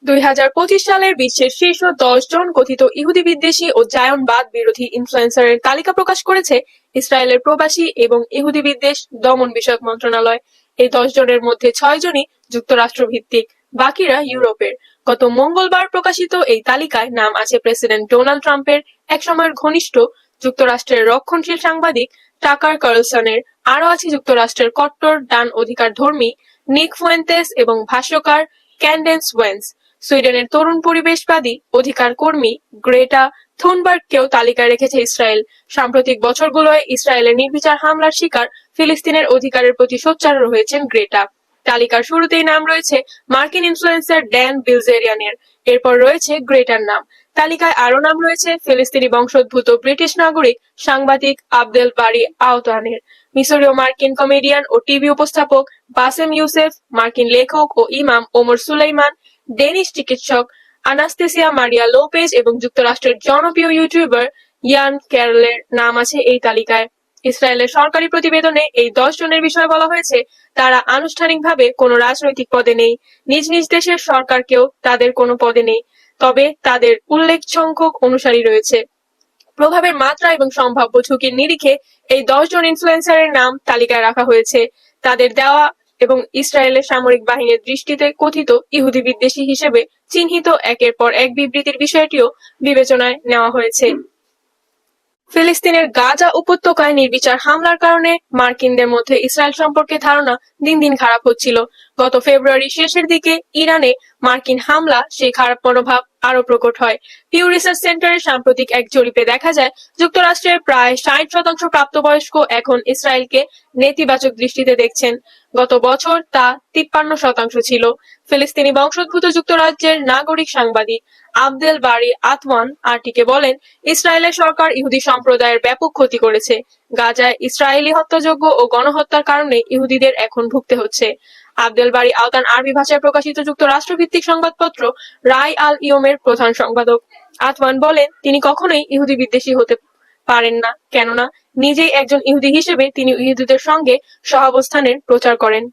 2025 সালের বিশ্বের শীর্ষ 10 জন কথিত ইহুদি বিদ্বেষী ও জায়নবাদ বিরোধী ইনফ্লুয়েন্সারের তালিকা প্রকাশ করেছে ইসরায়েলের প্রবাসী এবং ইহুদি বিদ্বেষ দমন বিষয়ক মন্ত্রণালয়। এই 10 জনের মধ্যে 6 জনই যুক্তরাষ্ট্র ভিত্তিক, বাকিরা ইউরোপের। গত মঙ্গলবার প্রকাশিত এই তালিকায় নাম আছে প্রেসিডেন্ট ডোনাল্ড ট্রাম্পের একসময়ের ঘনিষ্ঠ যুক্তরাষ্ট্রের রক্ষণশীল সাংবাদিক টাকার কার্লসনের, আরও আছে যুক্তরাষ্ট্রের কট্টর ডান অধিকারধর্মী নিক ফুয়েন্তেস এবং ভাষ্যকার ক্যান্ডেন্স ওয়েন্স। সুইডেনের তরুণ পরিবেশবাদী অধিকার কর্মী গ্রেটা থুনবার্গকেও তালিকায় রেখেছে ইসরায়েল। সাম্প্রতিক বছরগুলোয় ইসরায়েলের নির্বিচার হামলার শিকার ফিলিস্তিনের অধিকারের প্রতি সোচ্চার হয়েছেন গ্রেটা। তালিকার শুরুতেই নাম রয়েছে মার্কিন ইনফ্লুয়েন্সার ড্যান বিলজেরিয়ানের, এরপর রয়েছে গ্রেটার নাম। তালিকায় আরও নাম রয়েছে ফিলিস্তিনি বংশোদ্ভূত ব্রিটিশ নাগরিক সাংবাদিক আবদেল বারি আওতানের, মিশরীয় মার্কিন কমেডিয়ান ও টিভি উপস্থাপক বাসেম ইউসেফ, মার্কিন লেখক ও ইমাম ওমর সুলাইমান, ডেনিশ চিকিৎসক আনাস্তেসিয়া মারিয়া লোপেজ এবং যুক্তরাষ্ট্রের জনপ্রিয় ইউটিউবার ইয়ান ক্যারলের নাম আছে এই তালিকায়। ইসরায়েলের সরকারি প্রতিবেদনে এই 10 জনের বিষয়ে বলা হয়েছে, তারা আনুষ্ঠানিকভাবে কোনো রাজনৈতিক পদে নেই, নিজ নিজ দেশের সরকারকেও তাদের কোনো পদে নেই, তবে তাদের উল্লেখ সংখ্যক অনুসারী রয়েছে। প্রভাবের মাত্রা এবং সম্ভাব্য ঝুঁকির নিরিখে এই 10 জন ইনফ্লুয়েন্সারের নাম তালিকায় রাখা হয়েছে। তাদের দেওয়া এবং ইসরায়েলের সামরিক বাহিনীর দৃষ্টিতে কথিত ইহুদি বিদ্বেষী হিসেবে চিহ্নিত একের পর এক বিবৃতির বিষয়টিও বিবেচনায় নেওয়া হয়েছে। ফিলিস্তিনের গাজা উপত্যকায় নির্বিচার হামলার কারণে মার্কিনদের মধ্যে ইসরায়েল সম্পর্কে ধারণা দিন দিন খারাপ হচ্ছিল। গত ফেব্রুয়ারির শেষের দিকে ইরানে মার্কিন হামলা সেই খারাপ মনোভাব আরো প্রকট হয়। পিউ রিসার্চ সেন্টারের সাম্প্রতিক এক জরিপে দেখা যায়, যুক্তরাষ্ট্রের প্রায় 60% প্রাপ্তবয়স্ক এখন ইসরায়েলকে নেতিবাচক দৃষ্টিতে দেখছেন। গত বছর তা 53% ছিল। ফিলিস্তিনি বংশোদ্ভূত যুক্তরাজ্যের নাগরিক সাংবাদিক আবদেল বারি আতওয়ান আরটিকে বলেন, ইসরায়েলের সরকার ইহুদি সম্প্রদায়ের ব্যাপক ক্ষতি করেছে। গাজায় ইসরায়েলি হত্যাযজ্ঞ ও গণহত্যার কারণে ইহুদিদের এখন ভুগতে হচ্ছে। আবদেল বারি আওতান আরবি ভাষায় প্রকাশিত যুক্তরাষ্ট্রভিত্তিক সংবাদপত্র রায় আল ইয়মের প্রধান সম্পাদক। আতওয়ান বলেন, তিনি কখনোই ইহুদি বিদ্বেষী হতে পারেন না, কেননা নিজেই একজন ইহুদি হিসেবে তিনি ইহুদিদের সঙ্গে সহাবস্থানের প্রচার করেন।